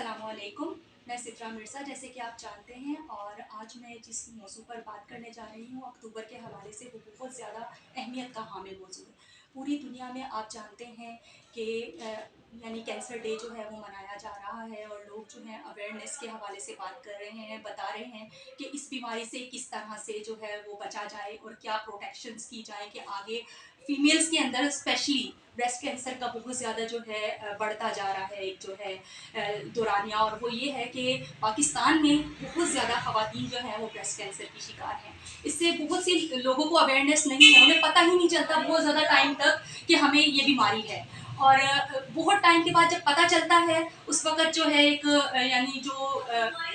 अस्सलामुअलैकुम। मैं सित्रा मिर्ज़ा, जैसे कि आप जानते हैं, और आज मैं जिस मौजू पर बात करने जा रही हूँ अक्टूबर के हवाले से, वो बहुत ज़्यादा अहमियत का हामिल मौजू है। पूरी दुनिया में आप जानते हैं कि यानी कैंसर डे जो है वो मनाया जा रहा है, और लोग जो हैं अवेयरनेस के हवाले से बात कर रहे हैं, बता रहे हैं कि इस बीमारी से किस तरह से जो है वो बचा जाए और क्या प्रोटेक्शंस की जाए कि आगे फीमेल्स के अंदर स्पेशली ब्रेस्ट कैंसर का बहुत ज़्यादा जो है बढ़ता जा रहा है। एक जो है दौरानिया, और वो ये है कि पाकिस्तान में बहुत ज़्यादा ख़वातीन जो हैं वो ब्रेस्ट कैंसर की शिकार हैं। इससे बहुत सी लोगों को अवेयरनेस नहीं है, उन्हें पता ही नहीं चलता बहुत ज़्यादा टाइम तक कि हमें ये बीमारी है। और बहुत टाइम के बाद जब पता चलता है, उस वक़्त जो है एक यानी जो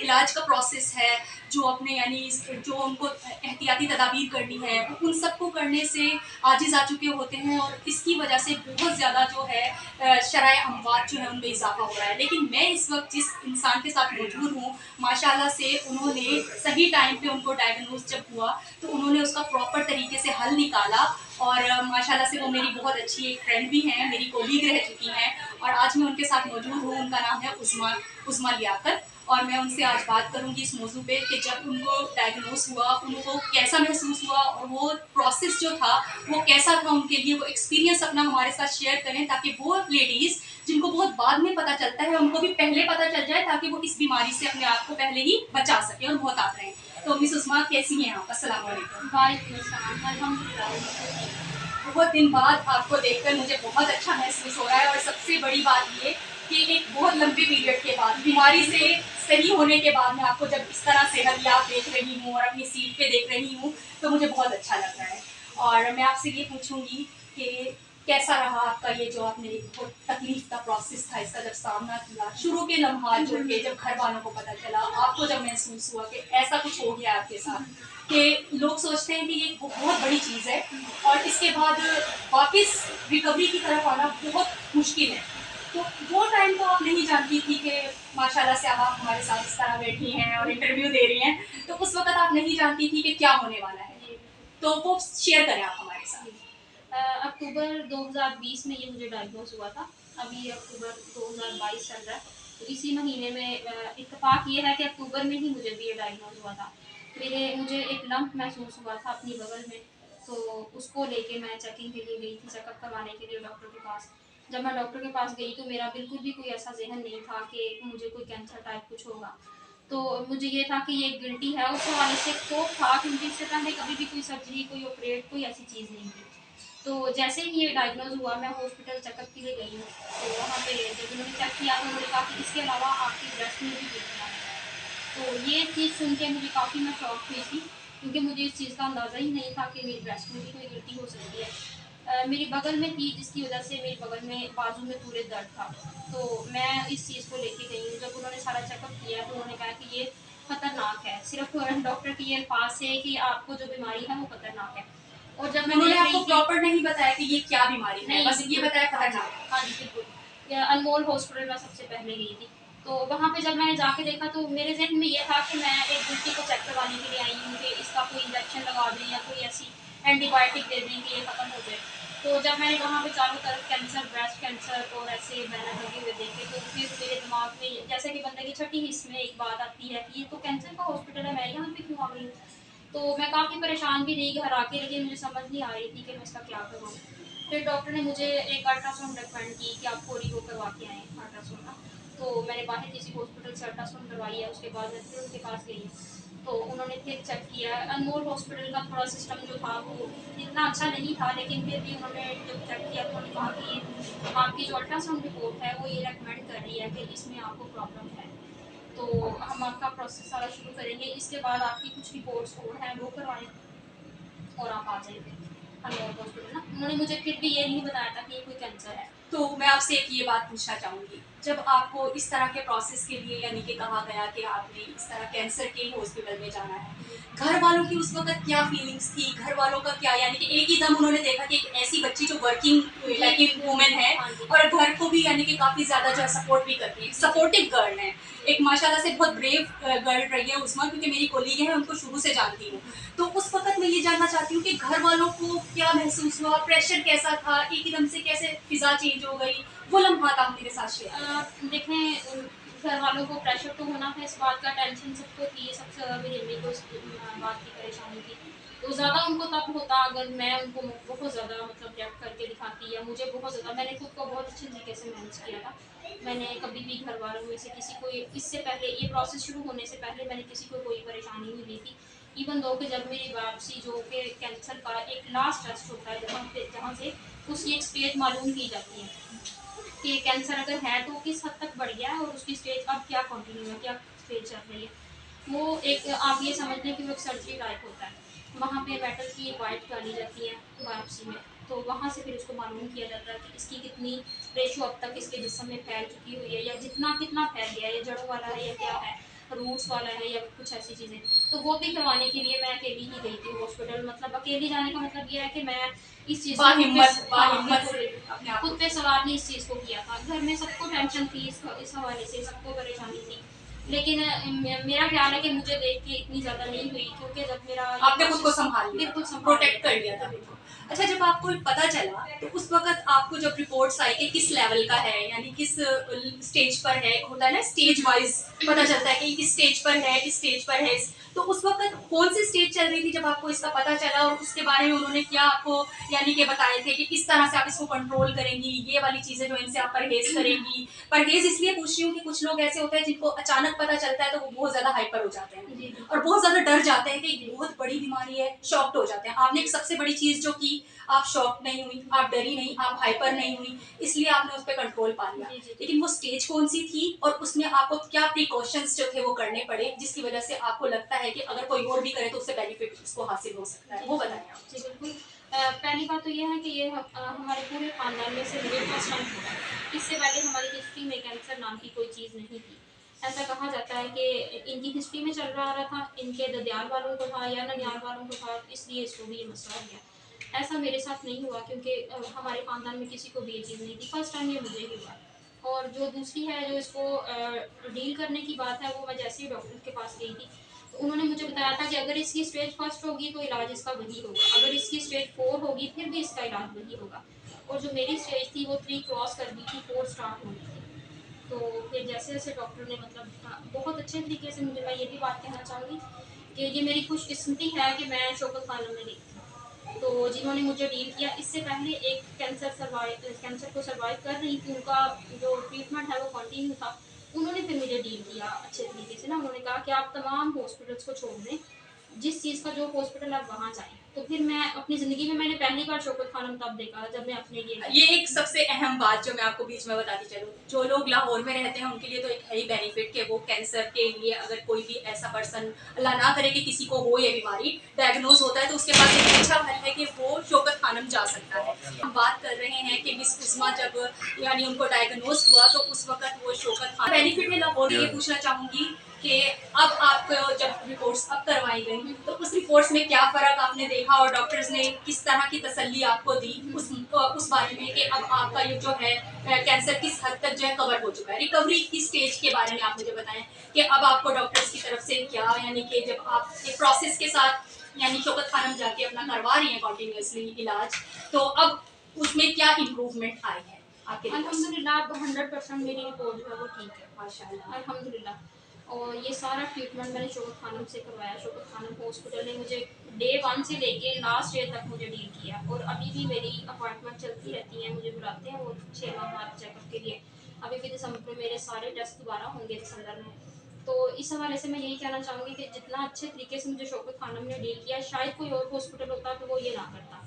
इलाज का प्रोसेस है, जो अपने यानी जो उनको एहतियाती तदाबीर करनी है, उन सबको करने से आजिज़ आ चुके होते हैं, और इसकी वजह से बहुत ज़्यादा जो है शरह अमवात जो है उनमें इजाफ़ा हो रहा है। लेकिन मैं इस वक्त जिस इंसान के साथ मौजूद हूँ, माशाल्लाह से उन्होंने सही टाइम पे उनको डायग्नोज जब हुआ तो उन्होंने उसका प्रॉपर तरीके से हल निकाला, और माशाल्लाह से वो मेरी बहुत अच्छी एक फ्रेंड भी हैं, मेरी कोलीग रह चुकी हैं, और आज मैं उनके साथ मौजूद हूँ। उनका नाम है उस्मा लियाकत, और मैं उनसे आज बात करूँगी इस मौजू पे कि जब उनको डायग्नोस हुआ उनको कैसा महसूस हुआ, और वो प्रोसेस जो था वो कैसा था उनके लिए, वो एक्सपीरियंस अपना हमारे साथ शेयर करें, ताकि वो लेडीज़ जिनको बहुत बाद में पता चलता है उनको भी पहले पता चल जाए, ताकि वो इस बीमारी से अपने आप को पहले ही बचा सकें और मोहतात रहें। तो मिस उस्मा, कैसी हैं आप? अस्सलाम वालेकुम। वालेकुम अस्सलाम, अल्हम्दुलिल्लाह मैं बिल्कुल ठीक हूँ। बहुत दिन बाद आपको देखकर मुझे बहुत अच्छा महसूस हो रहा है, और सबसे बड़ी बात ये कि एक बहुत लंबे पीरियड के बाद, बीमारी से सही होने के बाद, मैं आपको जब इस तरह सेहतयाब देख रही हूँ और अपनी सीट पे देख रही हूँ, तो मुझे बहुत अच्छा लग रहा है। और मैं आपसे ये पूछूंगी कि कैसा रहा आपका ये जो आपने एक बहुत तकलीफ का प्रोसेस था इसका जब सामना किया, शुरू के लम्हात जो थे, जब घर वालों को पता चला, आपको जब महसूस हुआ कि ऐसा कुछ हो गया आपके साथ, कि लोग सोचते हैं कि ये बहुत बड़ी चीज़ है, और इसके बाद वापस रिकवरी की तरफ आना बहुत मुश्किल है। तो वो टाइम तो आप नहीं जानती थी कि माशाल्लाह से अब आप हमारे साथ इस तरह बैठी हैं और इंटरव्यू दे रही हैं, तो उस वक़्त आप नहीं जानती थी कि क्या होने वाला है। जी, बिल्कुल। तो वो शेयर करें आप हमारे साथ। जी। अक्टूबर 2020 में ये मुझे डायग्नोज़ हुआ था। अभी अक्टूबर 2022 चल रहा है। तो इसी महीने में इत्तेफ़ाक ये है कि अक्टूबर में ही मुझे भी ये डायग्नोज़ हुआ था। मुझे एक लम्प महसूस हुआ था अपनी बगल में, तो उसको लेके मैं चेकिंग के लिए गई थी, चेकअप करवाने के लिए डॉक्टर के पास। जब मैं डॉक्टर के पास गई तो मेरा बिल्कुल भी कोई ऐसा ज़हन नहीं था कि मुझे कोई कैंसर टाइप कुछ होगा। तो मुझे ये था कि ये गिल्टी है, उस हवाले से खौफ था, क्योंकि इससे पहले कभी भी कोई सर्जरी, कोई ऑपरेट, कोई ऐसी चीज़ नहीं थी। तो जैसे ही ये डायग्नोज़ हुआ, मैं हॉस्पिटल चेकअप के लिए गई हूँ। तो वहाँ पे जब उन्होंने चेक किया तो उन्होंने कहा कि इसके अलावा आपकी ब्रेस्ट में भी गिल्टियाँ हैं। तो ये चीज़ सुन के मुझे काफ़ी मैं शॉक हुई थी, क्योंकि मुझे इस चीज़ का अंदाज़ा ही नहीं था कि मेरी ब्रेस्ट में भी कोई गिल्टी हो सकती है। मेरी बगल में थी, जिसकी वजह से मेरी बगल में बाजू में पूरे दर्द था। तो मैं इस चीज़ को लेके गई हूँ। जब उन्होंने सारा चेकअप किया तो उन्होंने कहा कि ये खतरनाक है। सिर्फ़ डॉक्टर की ये अल्फाज से कि आपको जो बीमारी है वो खतरनाक है। और जब मैं उन्होंने देख आपको रही थी, प्रॉपर नहीं बताया कि ये क्या बीमारी है, नहीं, बस ये बिल्कुल। बताया हाँ जी, खतरनाक है। हाँ जी, बिल्कुल। अनमोल हॉस्पिटल में सबसे पहले गई थी। तो वहाँ पे जब मैंने जाके देखा तो मेरे ज़हन में ये था कि मैं एक गिल्टी को चेक करवाने के लिए आई हूँ कि इसका कोई इंजेक्शन लगा दें या कोई ऐसी एंटीबायोटिक दे दें कि ये ख़त्म हो जाए। तो जब मैंने वहाँ पे चारों तरफ कैंसर, ब्रेस्ट कैंसर और ऐसे बैनर लगे हुए देखे, तो फिर मेरे दिमाग में, जैसे कि बंदे की छठी हिस्स में एक बात आती है कि ये तो कैंसर का हॉस्पिटल है, मैं यहाँ पे क्यों आ गई हूँ? तो मैं काफ़ी परेशान भी रही घर आके, लेकिन मुझे समझ नहीं आ रही थी कि मैं इसका क्या करूँ। फिर डॉक्टर ने मुझे एक अल्ट्रासाउंड रिकमेंड की कि आप फौरी वो करवा के आएँ अल्ट्रासाउंड ना। तो मैंने बाहर किसी हॉस्पिटल से अल्ट्रासाउंड करवाई है, उसके बाद मैं फिर उनके पास गई हूँ। तो उन्होंने फिर चेक किया। अनमोल हॉस्पिटल का थोड़ा सिस्टम जो था वो इतना अच्छा नहीं था, लेकिन फिर भी उन्होंने जब चेक किया तो उन्होंने कहा कि ये आपकी जो अल्ट्रासाउंड रिपोर्ट है वो ये रिकमेंड कर रही है कि इसमें आपको प्रॉब्लम है। तो हम आपका प्रोसेस सारा शुरू करेंगे, इसके बाद आपकी कुछ रिपोर्ट्स और हैं वो करवाएँ और आप आ जाइए अनमोल हॉस्पिटल ना। उन्होंने मुझे फिर भी ये नहीं बताया था कि ये कोई कैंसर है। तो मैं आपसे एक ये बात पूछना चाहूँगी, जब आपको इस तरह के प्रोसेस के लिए यानी कि कहा गया कि आपने इस तरह कैंसर के हॉस्पिटल में जाना है, घर वालों की उस वक़्त क्या फीलिंग्स थी? घर वालों का क्या, यानी कि एक ही दम उन्होंने देखा कि एक ऐसी बच्ची जो वर्किंग जी, वर्किंग वूमेन है, हाँ जी। और घर को भी यानी कि काफ़ी ज़्यादा जो है सपोर्ट भी करती है, जी, जी। सपोर्टिव गर्ल है। जी। एक माशाल्लाह से बहुत ब्रेव गर्ल रही है उस्मा, क्योंकि मेरी कोलीग है, उनको शुरू से जानती हूँ। तो उस वक़्त मैं ये जानना चाहती हूँ कि घर वालों को क्या महसूस हुआ? प्रेशर कैसा था? एकदम से कैसे फ़िज़ा चेंज हो गई? वो लम्हात आप मेरे साथ शेयर करें। देखें, घर घर वालों को प्रेशर तो होना था इस बात का, टेंशन सबको थी, सबसे ज़्यादा मेरी अम्मी को इस बात की परेशानी थी। तो ज़्यादा उनको तब होता अगर मैं उनको बहुत ज़्यादा मतलब रिएक्ट करके दिखाती, या मुझे बहुत ज़्यादा, मैंने खुद को बहुत अच्छे तरीके से मैनेज किया था। मैंने कभी भी घर वालों में से किसी को इससे पहले, ये प्रोसेस शुरू होने से पहले मैंने किसी को कोई परेशानी नहीं दी थी। इवन दो कि जब मेरी बायोप्सी जो कि कैंसर का एक लास्ट टेस्ट होता है जहाँ से उसकी एक स्टेज मालूम की जाती है कि कैंसर अगर है तो किस हद तक बढ़ गया है और उसकी स्टेज अब क्या कंटिन्यू है, क्या स्टेज चल रही है। वो एक आप ये समझ लें कि वो एक सर्जरी टाइप होता है। वहाँ पे मेटल की वाइट डाली जाती है बायोप्सी में, तो वहाँ से फिर उसको मालूम किया जाता है कि इसकी कितनी रेशो अब तक इसके जिस्म में फैल चुकी हुई है, या जितना कितना फैल गया है, या जड़ों वाला है या क्या है, रूट्स वाला है या कुछ ऐसी चीज़ें। तो वो भी करवाने के लिए मैं अकेली ही गई थी हॉस्पिटल। मतलब अकेली जाने का मतलब ये है कि मैं इस चीज़ को बाहिम्मत से अपने आप खुद को। पे सवार नहीं इस चीज़ को किया था। घर में सबको टेंशन थी इस हवाले से, सबको परेशानी थी। लेकिन मेरा ख्याल है कि मुझे देख के इतनी ज़्यादा नहीं हुई, क्योंकि जब मेरा आपने खुद को संभाल लिया, बिल्कुल संभाल प्रोटेक्ट कर लिया था बिल्कुल। अच्छा, जब आपको पता चला तो उस वक़्त आपको जब रिपोर्ट्स आई कि किस लेवल का है, यानी किस स्टेज पर है, होता है ना स्टेज वाइज़ पता चलता है कि इस स्टेज पर है, इस स्टेज पर है। तो उस वक़्त कौन-सी स्टेज चल रही थी जब आपको इसका पता चला, और उसके बारे में उन्होंने क्या आपको यानी कि बताए थे कि किस तरह से आप इसको कंट्रोल करेंगी, ये वाली चीज़ें जो इनसे आप परहेज़ करेंगी? परहेज़ इसलिए पूछ रही हूँ कि कुछ लोग ऐसे होते हैं जिनको अचानक पता चलता है तो वो बहुत ज़्यादा हाइपर हो जाते हैं। जी, जी। और बहुत ज़्यादा डर जाते हैं कि बहुत बड़ी बीमारी है, शॉक्ड हो जाते हैं। आपने एक सबसे बड़ी चीज़ जो की, आप शॉक्ड नहीं हुई, आप डरी नहीं, आप हाइपर नहीं हुई, इसलिए आपने उस पे कंट्रोल पा लिया। जी, जी। लेकिन वो स्टेज कौन-सी थी और उसमें आपको क्या प्रिकॉशंस जो थे वो करने पड़े, जिसकी वजह से आपको लगता है कि अगर कोई और भी करे तो उससे बेनिफिट उसको हासिल हो सकता है? वो बताएँ आप। जी, बिल्कुल। पहली बात तो ये है कि ये हमारे पूरे ख़ानदान में से मुझे फर्स्ट टाइम हुआ है। इससे पहले हमारी हिस्ट्री में कैंसर नाम की कोई चीज़ नहीं थी। ऐसा कहा जाता है कि इनकी हिस्ट्री में चल रहा था, इनके ददियाल वालों को था या ननियाल वालों को था, इसलिए इसको भी ये मसला हो गया। ऐसा मेरे साथ नहीं हुआ, क्योंकि हमारे ख़ानदान में किसी को भी ये चीज़ नहीं थी। फर्स्ट टाइम ये मुझे ही हुआ। और जो दूसरी है, जो इसको डील करने की बात है, वो मैं जैसे ही डॉक्टर के पास गई थी, तो उन्होंने मुझे बताया था कि अगर इसकी स्टेज फर्स्ट होगी तो इलाज इसका वही होगा, अगर इसकी स्टेज 4 होगी फिर भी इसका इलाज वही होगा। और जो मेरी स्टेज थी वो 3 क्रॉस कर गई थी, 4 स्टार्ट होनी थी। तो फिर जैसे-जैसे डॉक्टर ने मतलब बहुत अच्छे तरीके से, मुझे मैं ये भी बात कहना चाहूँगी कि ये मेरी खुशकिस्मती है कि मैं शौकत खानम में गई थी। तो जिन्होंने मुझे डील किया, इससे पहले एक कैंसर को सर्वाइव कर रही थी, उनका जो ट्रीटमेंट है वो कंटिन्यू था। उन्होंने फिर मुझे डील किया अच्छे तरीके से ना, उन्होंने कहा कि आप तमाम हॉस्पिटल्स को छोड़ दें, जिस चीज़ का जो हॉस्पिटल आप वहाँ जाएँ। तो फिर मैं अपनी ज़िंदगी में मैंने पहली बार शौकत खानम तब देखा जब मैं अपने लिए गई। ये एक सबसे अहम बात जो मैं आपको बीच में बताती चलूँ, जो लोग लाहौर में रहते हैं उनके लिए तो एक है ही बेनिफिट कि वो कैंसर के लिए, अगर कोई भी ऐसा पर्सन, अल्लाह ना करे कि किसी को हो ये बीमारी, डायग्नोज होता है तो उसके पास एक अच्छा हल है कि वो शौकत खानम जा सकता है। हम बात कर रहे हैं कि मिस उस्मा जब यानी उनको डायग्नोज हुआ तो उस वक़्त वो शौकत खानम बेनिफिट है लाहौर। ये पूछना चाहूँगी कि अब आप जब रिपोर्ट्स अब करवाई गई तो उस रिपोर्ट्स में क्या फ़र्क आपने देखा और डॉक्टर्स ने किस तरह की तसल्ली आपको दी उस बारे में कि अब आपका ये जो है कैंसर किस हद तक जो है कवर हो चुका है? रिकवरी की स्टेज के बारे में आप मुझे बताएँ कि अब आपको डॉक्टर्स की तरफ से क्या, यानी कि जब आप एक प्रोसेस के साथ यानी शौकत खानम जाके अपना करवा रही हैं कंटिन्यूअसली इलाज, तो अब उसमें क्या इम्प्रूवमेंट आई है आपके रिपोर्ट्स? अल्हम्दुलिल्लाह, अब 100% मेरी रिपोर्ट जो है वो ठीक है, माशाल्लाह। अल्हम्दुलिल्लाह। और ये सारा ट्रीटमेंट मैंने शौकत खानम से करवाया। शौकत खानम हॉस्पिटल ने मुझे डे 1 से लेके लास्ट डे तक मुझे डील किया, और अभी भी मेरी अपॉइंटमेंट चलती रहती हैं, मुझे बुलाते हैं वो 6 माह बाद चेकअप के लिए। अभी भी दिसंबर में मेरे सारे टेस्ट दोबारा होंगे दिसंबर में। तो इस हवाले से मैं यही कहना चाहूँगी कि जितना अच्छे तरीके से मुझे शौकत खानम ने डील किया, शायद कोई और हॉस्पिटल होता तो वो ये ना करता।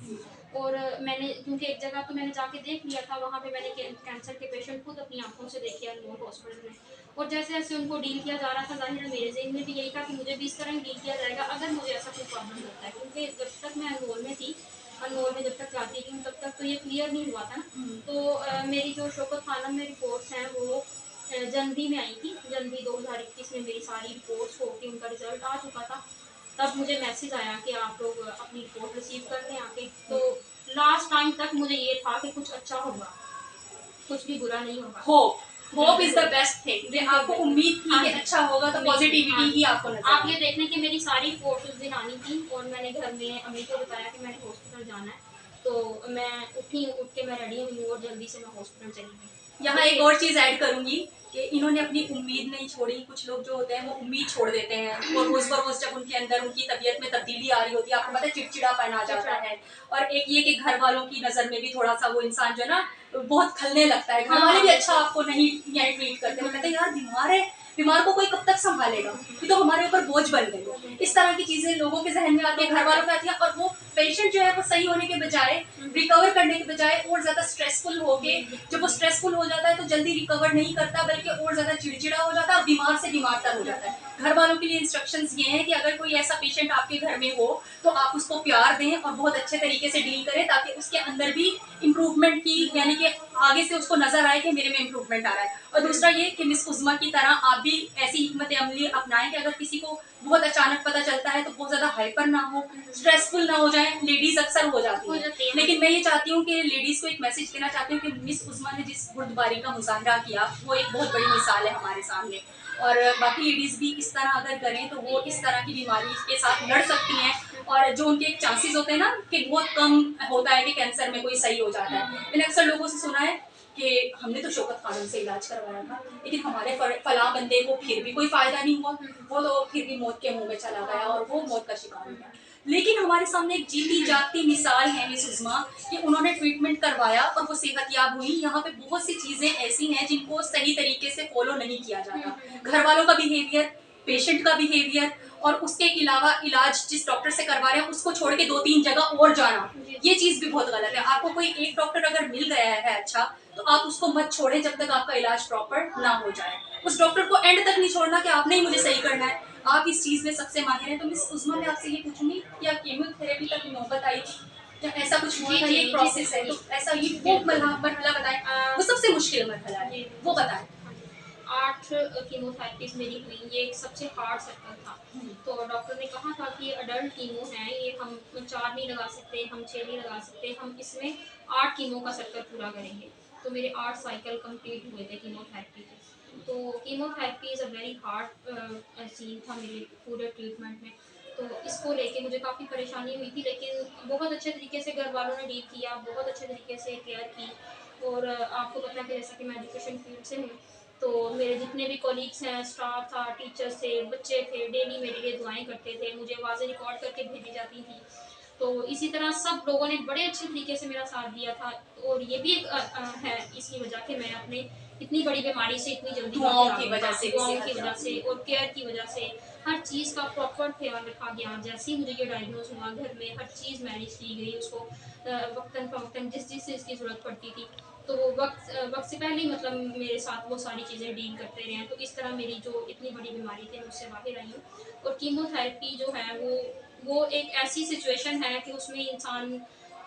और मैंने, क्योंकि एक जगह तो मैंने जाके देख लिया था, वहाँ पे मैंने कैंसर के पेशेंट खुद अपनी आंखों से देखे अनमोल हॉस्पिटल में। और जैसे जैसे उनको डील किया जा रहा था, जाहिर है मेरे ज़हन में भी यही था कि मुझे भी इस तरह डील किया जाएगा अगर मुझे ऐसा कोई प्रॉब्लम होता है, क्योंकि जब तक मैं अनमोल में थी, अनमोल में जब तक जाती थी तब तक तो ये क्लियर नहीं हुआ था ना। तो मेरी जो शौकत खानम में रिपोर्ट्स हैं वो जनवरी में आई थी। जनवरी 2021 में मेरी सारी रिपोर्ट्स होके उनका रिजल्ट आ चुका था। तब मुझे मैसेज आया कि आप लोग अपनी रिपोर्ट रिसीव कर लें आके। तो लास्ट टाइम तक मुझे ये था कि कुछ अच्छा होगा, कुछ भी बुरा नहीं होगा। Hope is the best thing. ये आपको उम्मीद थी कि अच्छा होगा, तो पॉजिटिविटी ही आपको नजर आप आई। ये देख लें कि मेरी सारी रिपोर्ट उस दिन आनी थी, और मैंने घर में अम्मी को बताया कि मैंने हॉस्पिटल जाना है। तो मैं उठी, उठ के मैं रेडी हुई और जल्दी से मैं हॉस्पिटल चली गई। यहाँ एक और चीज़ ऐड करूँगी कि इन्होंने अपनी उम्मीद नहीं छोड़ी। कुछ लोग जो होते हैं वो उम्मीद छोड़ देते हैं और रोज़ बरोज़ जब उनके अंदर उनकी तबीयत में तब्दीली आ रही होती है, आपको पता है चिड़चिड़ापन आ जाता है। और एक ये कि घर वालों की नज़र में भी थोड़ा-सा वो इंसान जो है ना बहुत खलने लगता है। घर वाले भी अच्छा आपको नहीं ट्रीट करते। वो कहते हैं यार बीमार है, बीमार को कोई कब तक सँभालेगा? ये तो हमारे ऊपर बोझ बन गई है। इस तरह की चीज़ें लोगों के ज़हन में आती है, घर वालों में आती है और वो पेशेंट जो है वो सही होने के बजाय, रिकवर करने के बजाय और ज़्यादा स्ट्रेसफुल होके, जब वो स्ट्रेसफुल हो जाता है तो जल्दी रिकवर नहीं करता बल्कि और ज़्यादा चिड़चिड़ा हो जाता है और बीमार से बीमार तर हो जाता है। घर वालों के लिए इंस्ट्रक्शंस ये हैं कि अगर कोई ऐसा पेशेंट आपके घर में हो तो आप उसको प्यार दें और बहुत अच्छे तरीके से डील करें ताकि उसके अंदर भी इम्प्रूवमेंट की, यानी कि आगे से उसको नजर आए कि मेरे में इम्प्रूवमेंट आ रहा है। और दूसरा ये कि मिस उज़्मा की तरह आप भी ऐसी हिकमत अमली अपनाएं कि अगर किसी को बहुत अचानक पता चलता है तो बहुत ज़्यादा हाइपर ना हो, स्ट्रेसफुल ना हो जाए। लेडीज़ अक्सर हो जाती हैं, लेकिन मैं ये चाहती हूँ कि लेडीज़ को एक मैसेज देना चाहती हूँ कि मिस उज़्मा ने जिस बुर्दबारी का मुजाहरा किया वो एक बहुत बड़ी मिसाल है हमारे सामने। और बाकी लेडीज़ भी इस तरह अगर करें तो वो इस तरह की बीमारी के साथ लड़ सकती हैं। और जो उनके चांसेस होते हैं ना कि बहुत कम होता है कि कैंसर में कोई सही हो जाता है। मैंने अक्सर लोगों से सुना है कि हमने तो शौकत खानम से इलाज करवाया था लेकिन हमारे फलां बंदे को फिर भी कोई फायदा नहीं हुआ, वो तो फिर भी मौत के मुंह में चला गया और वो मौत का शिकार हो गया। लेकिन हमारे सामने एक जीती जागती मिसाल है मिस उज़्मा कि उन्होंने ट्रीटमेंट करवाया और वो सेहतयाब हुई। यहाँ पे बहुत सी चीजें ऐसी हैं जिनको सही तरीके से फॉलो नहीं किया जाता। घर वालों का बिहेवियर, पेशेंट का बिहेवियर और उसके अलावा इलाज जिस डॉक्टर से करवा रहे हैं उसको छोड़ के 2-3 जगह और जाना, ये चीज भी बहुत गलत है। आपको कोई एक डॉक्टर अगर मिल गया है अच्छा तो आप उसको मत छोड़े जब तक आपका इलाज प्रॉपर ना हो जाए। उस डॉक्टर को एंड तक नहीं छोड़ना कि आपने ही मुझे सही करना है। आप इस चीज में सबसे माहिर हैं। तो मिस उज़्मा मैं आपसे ये पूछूंगी क्या कीमोथेरेपी तक नौबत आई थी? क्या ऐसा कुछ हुआ था? ये प्रोसेस है तो ऐसा ये वो मरहला बताएं, वो सबसे मुश्किल मरहला है, वो बताएं। 8 कीमोथेरेपीज मेरी हुई, ये एक सबसे हार्ड सर्कल था। तो डॉक्टर ने कहा था कि अडल्ट कीमो है, ये हम 4 नहीं लगा सकते, हम 6 नहीं लगा सकते, हम इसमें 8 कीमो का सर्कल पूरा करेंगे। तो मेरे 8 साइकिल कंप्लीट हुए थे कीमोथेरेपी के। तो chemotherapy is a very hard scene था मेरे पूरे ट्रीटमेंट में। तो इसको लेके मुझे काफ़ी परेशानी हुई थी, लेकिन बहुत अच्छे तरीके से घर वालों ने डील किया, बहुत अच्छे तरीके से केयर की। और आपको पता है कि जैसा कि मैं एजुकेशन फील्ड से हूँ, तो मेरे जितने भी कॉलीग्स हैं, स्टाफ था, टीचर्स थे, बच्चे थे, डेली मेरे लिए दुआएं करते थे, मुझे आवाज़ें रिकॉर्ड करके भेजी जाती थी। तो इसी तरह सब लोगों ने बड़े अच्छे तरीके से मेरा साथ दिया था। और ये भी एक है इसकी वजह कि मैं अपने इतनी बड़ी बीमारी से इतनी जल्दी दुआओं की वजह से, दुआओं की वजह से और केयर की वजह से हर चीज़ का प्रॉपर ख्याल रखा गया। जैसे ही मुझे ये डायग्नोज हुआ, घर में हर चीज़ मैनेज की गई, उसको वक्तन फ़वक्तन जिस जिस चीज़ की ज़रूरत पड़ती थी तो वो वक्त से पहले ही मतलब मेरे साथ वो सारी चीज़ें डील करते रहे हैं। तो इस तरह मेरी जो इतनी बड़ी बीमारी थी मुझसे बाहर आई हूँ। और कीमोथेरेपी जो है वो एक ऐसी सिचुएशन है कि उसमें इंसान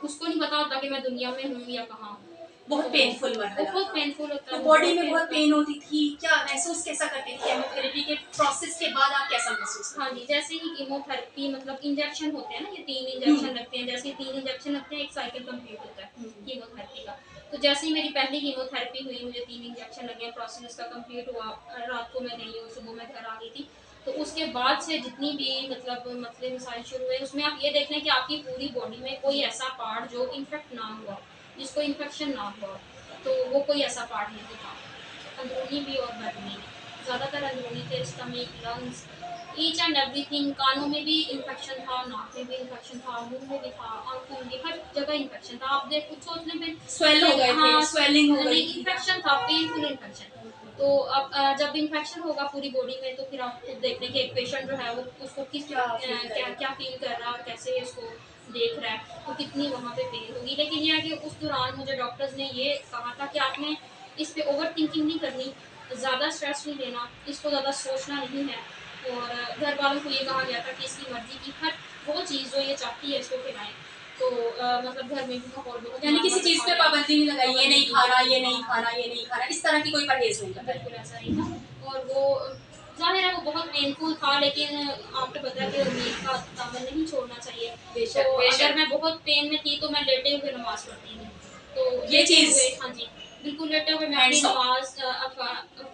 उसको नहीं पता होता कि मैं दुनिया में हूँ या कहाँ हूँ। बहुत तो पेनफुल मरहला बहुत था। पेनफुल होता तो है, बॉडी में बहुत पेन होती थी, क्या महसूस कैसा करती थी? केमोथेरेपी के प्रोसेस के बाद आप कैसा महसूस हाँ करती जी, थी? जैसे ही कीमोथेरेपी मतलब इंजेक्शन होते हैं ना, ये 3 इंजेक्शन लगते हैं, जैसे ही 3 इंजेक्शन लगते हैं एक साइकिल कंप्लीट होता है कीमोथेरेपी का। तो जैसे ही मेरी पहली कीमोथेरेपी हुई, मुझे 3 इंजेक्शन लगे, प्रोसेस इसका कंप्लीट हुआ, रात को मैं गई और सुबह मैं घर आ गई थी। तो उसके बाद से जितनी भी मतलब मसले मसाइल शुरू हुए, उसमें आप ये देख लें कि आपकी पूरी बॉडी में कोई ऐसा पार्ट जो इन्फेक्ट ना हुआ, जिसको इन्फेक्शन ना हुआ, तो वो कोई ऐसा पार्ट नहीं था। अंदरूनी भी और बैरूनी भी, ज़्यादातर अंदरूनी थे, stomach, lungs, each and everything. कानों में भी इन्फेक्शन था, नाक में भी इन्फेक्शन था, मुंह में भी था, आंखों में भी, हर जगह इन्फेक्शन था। आप देख कुछ सोच लें, फिर स्वेल हो गए थे, स्वेलिंग हो गई नहीं, थी? इन्फेक्शन था, पेनफुल इन्फेक्शन। तो अब जब इन्फेक्शन होगा पूरी बॉडी में तो फिर आप खुद देख लें कि एक पेशेंट जो है वो उसको किस क्या फील क्या करेगा? क्या फील कर रहा है और कैसे इसको देख रहा है, तो कितनी वहाँ पे पेन होगी। लेकिन यह है कि उस दौरान मुझे डॉक्टर्स ने ये कहा था कि आपने इस पे ओवर थिंकिंग नहीं करनी, ज़्यादा स्ट्रेस नहीं लेना, इसको ज़्यादा सोचना नहीं है। और घर वालों को ये कहा गया था कि इसकी मर्ज़ी की हर वो चीज़ जो ये चाहती है इसको खिलाएँ। तो मतलब घर में भी माहौल बहुत यानी किसी नॉर्मल चीज रखा पे गया। पाबंदी नहीं लगाई, ये नहीं पाबंदी खाना, ये नहीं हाँ, खाना, ये नहीं खाना, इस तरह की कोई परहेज नहीं बताई? बिल्कुल ऐसा ही था। और वो ज़ाहिर है वो बहुत पेनफुल था, लेकिन आपको पता है कि उम्मीद का दामन नहीं छोड़ना चाहिए। तो बेशक, अगर बेशक। मैं बहुत पेन में थी तो मैं लेटे हुए नमाज़ पढ़ती थी। तो ये लेटे चीज हुए, हाँ जी, बिल्कुल लेटे हुए मैं अपनी हैंड्स ऑफ। नमाज़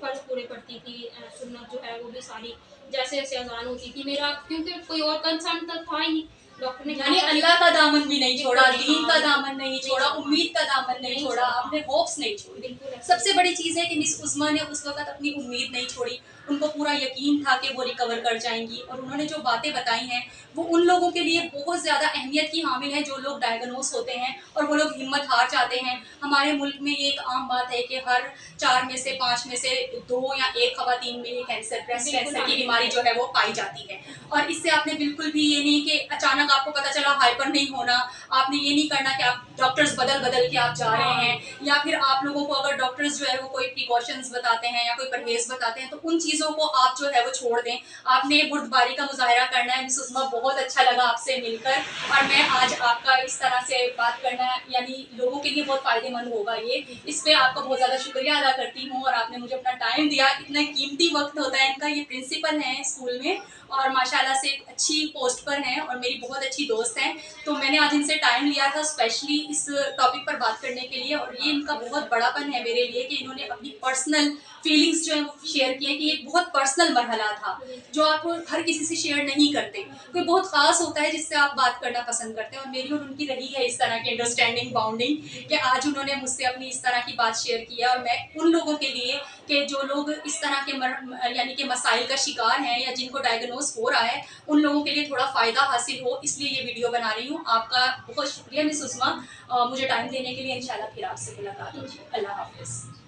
फ़र्ज़ पूरे पढ़ती थी, सुन्नत जो है वो भी सारी जैसे-जैसे अज़ान होती थी मेरा, क्योंकि कोई और कंसर्न तो था ही नहीं। डॉक्टर ने यानी कहा अल्लाह का दामन भी नहीं छोड़ा, बिल्कुल नहीं, दीन का हाँ, दामन नहीं छोड़ा, उम्मीद का दामन नहीं नहीं छोड़ा, छोड़ा, आपने होप्स नहीं छोड़ी। बिल्कुल ऐसे सबसे बड़ी चीज़ है कि मिस उस्मा ने उस वक़्त अपनी उम्मीद नहीं छोड़ी। उनको पूरा यकीन था कि वो रिकवर कर जाएँगी और उन्होंने जो बातें बताई हैं, वो उन लोगों के लिए बहुत ज़्यादा अहमियत की हामिल है जो लोग डायग्नोस होते हैं और वो लोग हिम्मत हार जाते हैं। हमारे मुल्क में ये एक आम बात है कि हर 4 में से 5 में से 2 या 1 ख़वातीन में ये कैंसर, ब्रेस्ट बिल्कुल, कैंसर हाँ, की बीमारी बिल्कुल। जो है वो पाई जाती है। और इससे आपने बिल्कुल भी ये नहीं कि अचानक आपको पता चला हाइपर नहीं होना, आपने ये नहीं करना कि आप डॉक्टर्स बदल-बदल के आप जा रहे हाँ, हैं या फिर आप लोगों को अगर डॉक्टर्स जो है वो कोई प्रिकॉशंस बताते हैं या कोई परहेज़ बताते हैं, तो उन चीज़ों को आप जो है वो छोड़ दें। आपने बुर्दबारी का मुज़ाहिरा करना है। मिस उस्मा, बहुत अच्छा लगा आपसे मिलकर और मैं आज आपका इस तरह से बात करना यानी लोगों के लिए बहुत फ़ायदेमंद होगा ये। इस पे आपका बहुत ज़्यादा शुक्रिया अदा करती हूँ और आपने मुझे अपना टाइम दिया। इतना कीमती वक़्त होता है इनका। ये प्रिंसिपल हैं स्कूल में और माशाल्लाह से एक अच्छी पोस्ट पर हैं और मेरी बहुत अच्छी दोस्त हैं। तो मैंने आज इनसे टाइम लिया था स्पेशली इस टॉपिक पर बात करने के लिए और ये इनका बहुत बड़ापन है मेरे लिए कि इन्होंने अपनी पर्सनल फीलिंग्स जो है वो शेयर किए कि एक बहुत पर्सनल मरहला था जो आप हर किसी से शेयर नहीं करते। कोई बहुत ख़ास होता है जिससे आप बात करना पसंद करते हैं और मेरी और उनकी रही है इस तरह की अंडरस्टैंडिंग बाउंडिंग कि आज उन्होंने मुझसे अपनी इस तरह की बात शेयर किया और मैं उन लोगों के लिए कि जो लोग इस तरह के यानी कि मसाइल का शिकार हैं या जिनको डायग्नोस हो रहा है, उन लोगों के लिए थोड़ा फ़ायदा हासिल हो, इसलिए ये वीडियो बना रही हूँ। आपका बहुत शुक्रिया मिस उस्मा, मुझे टाइम देने के लिए। इंशाल्लाह फिर आपसे मुलाकात होगी। अल्लाह हाफ़िज़।